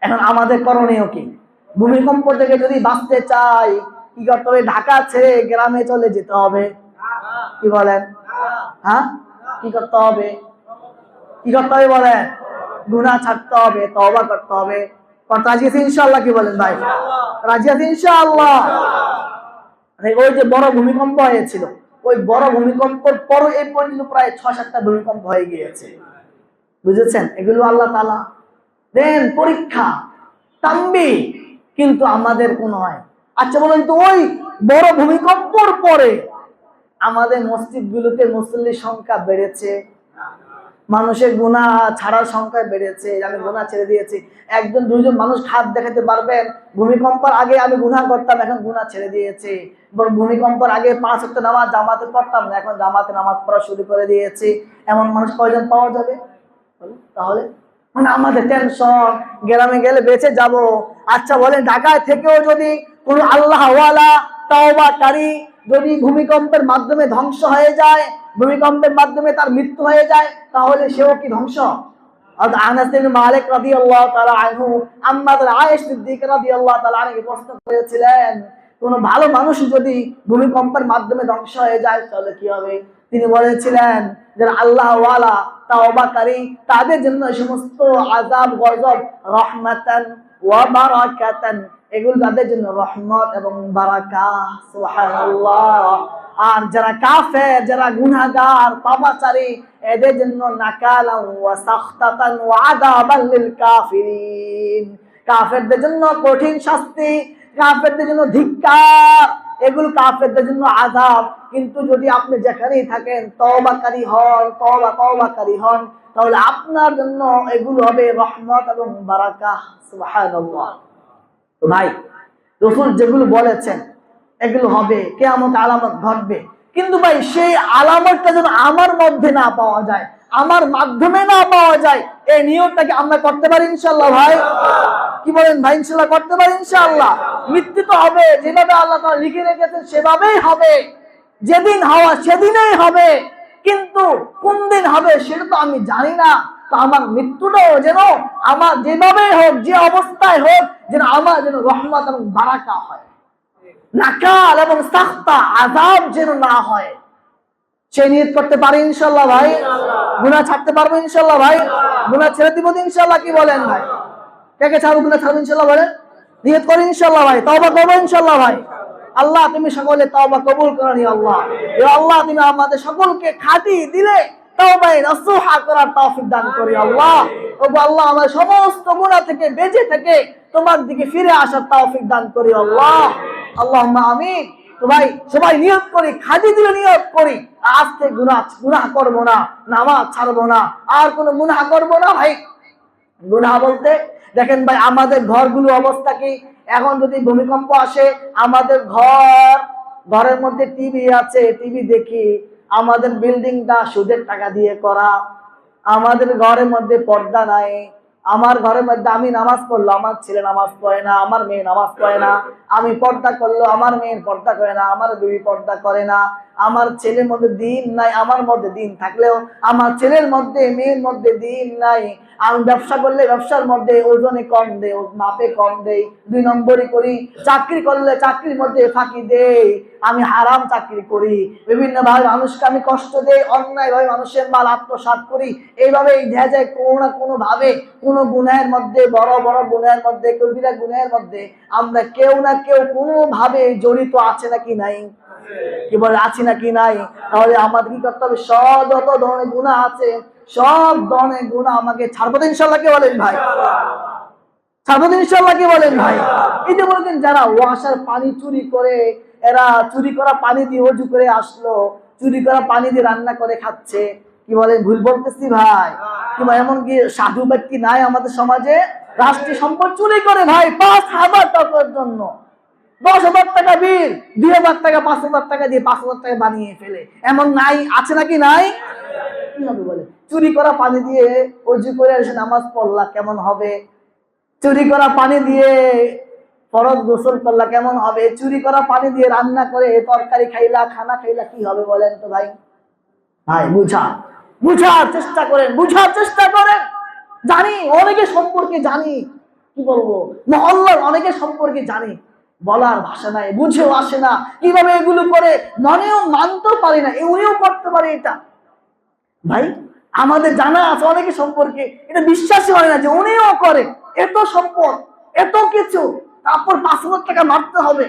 এখন আমাদের করণীয় কি? ভূমিকম্প থেকে যদি বাঁচতে চাই, কি করতে হবে? ঢাকা ছেড়ে গ্রামে চলে যেতে হবে। কি বলেন? হ্যাঁ, কি করতে হবে? কি করতে হবে বলেন? গুনাহ ছাড়তে হবে, তওবা করতে হবে। কথা রাজি আছি ইনশাআল্লাহ? কি বলেন ভাই? রাজি আছি ইনশাআল্লাহ? ওই যে বড় ভূমিকম্প হয়েছিল, ওই বড় ভূমিকম্পের পর এই পর্যন্ত প্রায় 6-7টা ভূমিকম্প হয়ে গিয়েছে। বুঝেছেন? এগুলো আল্লাহ তাআলা দেন পরীক্ষা, তানবীহ, কিন্তু আমাদের কোন হয়। আচ্ছা বলেন তো, ওই বড় ভূমিকম্পর পরে আমাদের মসজিদগুলোতে মুসল্লির সংখ্যা বেড়েছে, মানুষের গুনাহ ছাড়ার সংখ্যা বেড়েছে। আমি গুনাহ ছেড়ে দিয়েছি। একজন দুইজন মানুষ হাত দেখাতে পারবেন, ভূমিকম্পের আগে আমি গুনাহ করতাম, এখন গুনাহ ছেড়ে দিয়েছি। ভূমিকম্পের আগে 5 ওয়াক্ত নামাজ জামাতে পড়তাম না, এখন জামাতে নামাজ পড়া শুরু করে দিয়েছি। এমন মানুষ কয়জন পাওয়া যাবে? তাহলে মানে আমাদের টেনশন, গ্রামে গেলে বেঁচে যাব। আচ্ছা বলেন, ঢাকায় থেকেও যদি কোন আল্লাহওয়ালা তাওবাকারী যদি ভূমিকম্পের মাধ্যমে ধ্বংস হয়ে যায়, ভূমিকম্পের মাধ্যমে তার মৃত্যু হয়ে যায়, তাহলে সেও কি ধ্বংস? আনাস ইবনে মালিক রাদিয়াল্লাহু তাআলা আনহু আম্মা আয়েশা সিদ্দিকা রাদিয়াল্লাহু তাআলা আনহা প্রশ্ন করেছিলেন, কোন ভালো মানুষ যদি ভূমিকম্পের মাধ্যমে ধ্বংস হয়ে যায় তাহলে কি হবে? তিনি বলেছিলেন, যারা আল্লাহওয়ালা তাওবাকারী, তাদের জন্য সমস্ত আযাব গজব রাহমাতান ওয়া বারাকাতান, এগুলো তাদের জন্য রহমত এবং বারাকাহ। সুবহানাল্লাহ। আর যারা কাফের, যারা গুনাহগার, পাপাচারী, এদের জন্য নাকালান ওয়া সাখতাতান ওয়া আযাবান লিল কাফিরিন। কাফেরদের জন্য কঠিন শাস্তি, কাফেরদের জন্য ধিক্কার, এগুলো কাফেরদের জন্য আযাব। কিন্তু যদি আপনি যেখানেই থাকেন তওবাকারী হন, তাহলে আপনার জন্য এগুলো হবে রহমত এবং বারাকাহ। সুবহানাল্লাহ। তো ভাই, রাসূল যেগুলো বলেছেন এগুলো হবে, কিয়ামত আলামত ঘটবে। কিন্তু ভাই সেই আলামতটা যেন আমার মধ্যে না পাওয়া যায়, আমার মাধ্যমে না পাওয়া যায়, এই নিয়তটাকে আমরা করতে পারি ইনশাআল্লাহ ভাই? কি বলেন ভাই? ইনশাআল্লাহ করতে পারি ইনশাআল্লাহ। মৃত্যু তো হবে, যেভাবে আল্লাহ তাআলা লিখে রেখেছেন সেভাবেই হবে, যেদিন হওয়া সেদিনই হবে। কিন্তু কোন দিন হবে সেটা তো আমি জানি না। তো আমার মৃত্যুটাও যেন আমার যেভাবে হোক, যে অবস্থায় হোক, যেন আমার যেন রহমত এবং বারাকা হয়, নাকাল এবং সাখতা আযাব যেন না হয়, সেই নিয়ত করতে পারি ইনশাআল্লাহ ভাই? গুনাহ ছাড়তে পারবো ইনশাআল্লাহ ভাই? গুনাহ ছেড়ে দিব ইনশাআল্লাহ? কি বলেন ভাই? কে কে ছাড়বো, গুনাহ ছাড়বো ইনশাআল্লাহ বলেন? নিয়ত করি ইনশাআল্লাহ ভাই, তওবা করবো ইনশাআল্লাহ ভাই। আল্লাহ তুমি সকলে তওবা কবুল করো নি আল্লাহ। এ আল্লাহ তুমি আমাদের সকলকে খাঁটি দিলে তওবায়ে নসুহা করার তৌফিক দান করি আল্লাহ। ওগো আল্লাহ, আমাদের সমস্ত গুনাহ থেকে বেঁচে থেকে তোমার দিকে ফিরে আসার তৌফিক দান করি আল্লাহ। আল্লাহুম্মা আমিন। তো ভাই সবাই নিয়ত করি, খাঁটি দিলে নিয়ত করি, আজ থেকে গুনাহ করবো না, নামাজ ছাড়বো না, আর কোনো গুনাহ করবো না ভাই। গুনাহ বলতে দেখেন ভাই, আমাদের ঘরগুলো অবস্থা কি? এখন যদি ভূমিকম্প আসে, আমাদের ঘরের মধ্যে টিভি আছে, টিভি দেখি। আমাদের বিল্ডিংটা সুদের টাকা দিয়ে করা, আমাদের ঘরের মধ্যে পর্দা নাই। আমার ঘরের মধ্যে আমি নামাজ পড়লো, আমার ছেলে নামাজ পড়ে না, আমার মেয়ে নামাজ পড়ে না। আমি পর্দা করলো, আমার মেয়ের পর্দা করে না, আমার বিবি পর্দা করে না। আমার ছেলের মধ্যে দিন নাই, আমার মধ্যে দিন থাকলেও আমার ছেলের মধ্যে, মেয়ের মধ্যে দিন নাই। আমি ব্যবসা করলে ব্যবসার মধ্যে ওজনে কম দেই, মাপে কম দেই, 2 নম্বরই করি। চাকরি করলে চাকরির মধ্যে ফাঁকি দেই, আমি হারাম চাকরি করি। বিভিন্ন ভাবে মানুষকে আমি কষ্ট দেই, অন্যায় ভাবে মানুষের মাল আত্মসাৎ করি। এইভাবে দেখা যায় কোনো না কোনো ভাবে, কোনো গুনাহের মধ্যে, বড় বড় গুনাহের মধ্যে, কবিরা গুনাহের মধ্যে আমরা কেউ না কেউ কোনো ভাবে জড়িত আছে নাকি নাই? কি বলে, আছি নাকি নাই? তাহলে আমাদের কি করতে হবে? যত ধরনের গুনাহ আছে সব ধরনের গুনাহ আমাকে ছাড়বো ইনশাআল্লাহ। কি বলেন ভাই? ছাড়বো ইনশাআল্লাহ? কি বলেন ভাই? এই যে বলছেন যারা ওয়াসার পানি চুরি করে, এরা চুরি করা পানি দিয়ে ওযু করে আসলো, চুরি করা পানি দিয়ে রান্না করে খাচ্ছে। কি বলেন, ভুল বলতেছি ভাই? কিংবা এমন কি সাধু ব্যক্তি নাই আমাদের সমাজে রাষ্ট্রীয় সম্পদ চুরি করে ভাই 5,000 টাকার জন্য 10,000 টাকা বিল, 2,000 টাকা, 5,000 টাকা দিয়ে 5,000 টাকা বানিয়ে ফেলে? এমন নাই? আছে নাকি নাই? কি হবে বলে? চুরি করা পানি দিয়ে ওযু করে এসে নামাজ পড়লা কেমন হবে? চুরি করা পানি দিয়ে ফরজ গোসল করলা কেমন হবে? চুরি করা পানি দিয়ে রান্না করে তরকারি খাইলা, খানা খাইলা, কি হবে বলেন তো ভাই? ভাই বুঝার চেষ্টা করেন, বুঝার চেষ্টা করেন। জানি অনেকে সম্পর্কে জানি, কি বলবো, মহল্লার অনেকে সম্পর্কে জানি, বলার ভাষা নাই, বুঝেও আসে না কিভাবে এগুলো করে, মনেও মানতেও পারি না উনিও করতে পারে এটা। ভাই আমাদের জানা আছে অনেকে সম্পর্কে, এটা বিশ্বাসই হয় না যে উনিও করে। এত সম্পদ, এত কিছু, তারপর 5,000 টাকা মারতে হবে।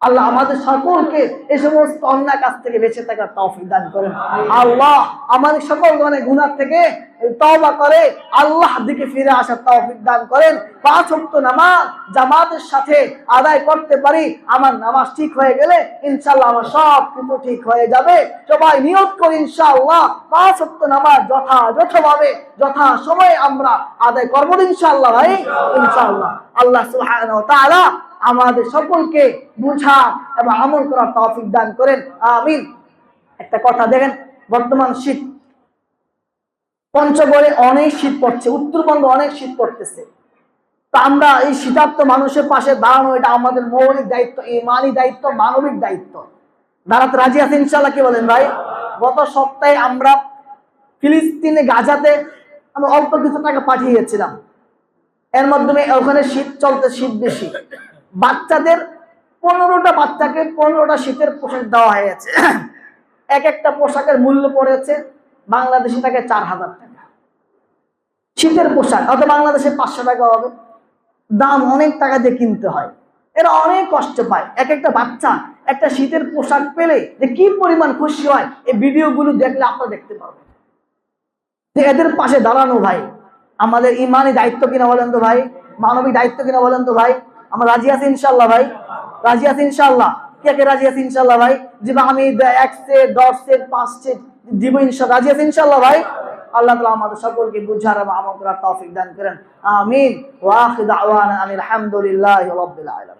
আল্লাহ আমাদের সকলকে এই সমস্ত অন্যায় কাজ থেকে বেঁচে থাকার তৌফিক দান করেন। আল্লাহ আমাদের সকল ধরনের গুনাহ থেকে তওবা করে আল্লাহর দিকে ফিরে আসার তৌফিক দান করেন। 5 ওয়াক্ত নামাজ জামাতের সাথে আদায় করতে পারি, আমার নামাজ ঠিক হয়ে গেলে ইনশাআল্লাহ আমার সব কিছু ঠিক হয়ে যাবে। সবাই নিয়ত করি ইনশাআল্লাহ 5 ওয়াক্ত নামাজ যথাযথভাবে যথা সময়ে আমরা আদায় করব ইনশাআল্লাহ ভাই, ইনশাআল্লাহ। আল্লাহ সুবহানাহু ওয়া তাআলা আমাদের সকলকে বুঝা এবং আমল করার তৌফিক দান করেন, আমিন। একটা কথা দেখেন, বর্তমান শীত, পঞ্চগড়ে অনেক শীত পড়ছে, উত্তরবঙ্গে অনেক শীত পড়তেছে। তো আমরা এই শীতার্ত মানুষের পাশে দাঁড়ানো, এটা আমাদের মৌলিক দায়িত্ব, ইমানি দায়িত্ব, মানবিক দায়িত্ব। দাঁড়াতে রাজি আছেন ইনশাআল্লাহ? কি বলেন ভাই? গত সপ্তাহে আমরা ফিলিস্তিনে, গাজাতে আমরা অল্প কিছু টাকা পাঠিয়েছিলাম। এর মাধ্যমে ওখানে শীত চলতে, শীত বেশি। বাচ্চাদের 15টা বাচ্চাকে 15টা শীতের পোশাক দেওয়া হয়েছে। এক একটা পোশাকের মূল্য পড়েছে বাংলাদেশি টাকায় 4,000 টাকা। শীতের পোশাক হয়তো বাংলাদেশে 500 টাকা হবে, দাম অনেক টাকা দিয়ে কিনতে হয়, এরা অনেক কষ্ট পায়। এক একটা বাচ্চা একটা শীতের পোশাক পেলে যে কি পরিমাণ খুশি হয়, এই ভিডিওগুলো দেখলে আপনারা দেখতে পাবেন। যে এদের পাশে দাঁড়ানো ভাই আমাদের ইমানি দায়িত্ব কিনা বলেন তো ভাই, মানবিক দায়িত্ব কিনা বলেন তো ভাই। আমরা রাজি আছি ইনশাল্লাহ ভাই, রাজি আছি ইনশাল্লাহ। কে কে রাজি আছি ইনশাল্লাহ ভাই? যে আমি 1 সেট 10 সেট 5 সেট দিব ইনশাল্লাহ, রাজি আছি ইনশাল্লাহ ভাই। আল্লাহ তাআলা আমাদের সকলকে বুঝার এবং আমল করার তৌফিক দান করেন, আমিন। ওয়া আখিরু দাওয়ানা আলহামদুলিল্লাহি রাব্বিল আলামিন।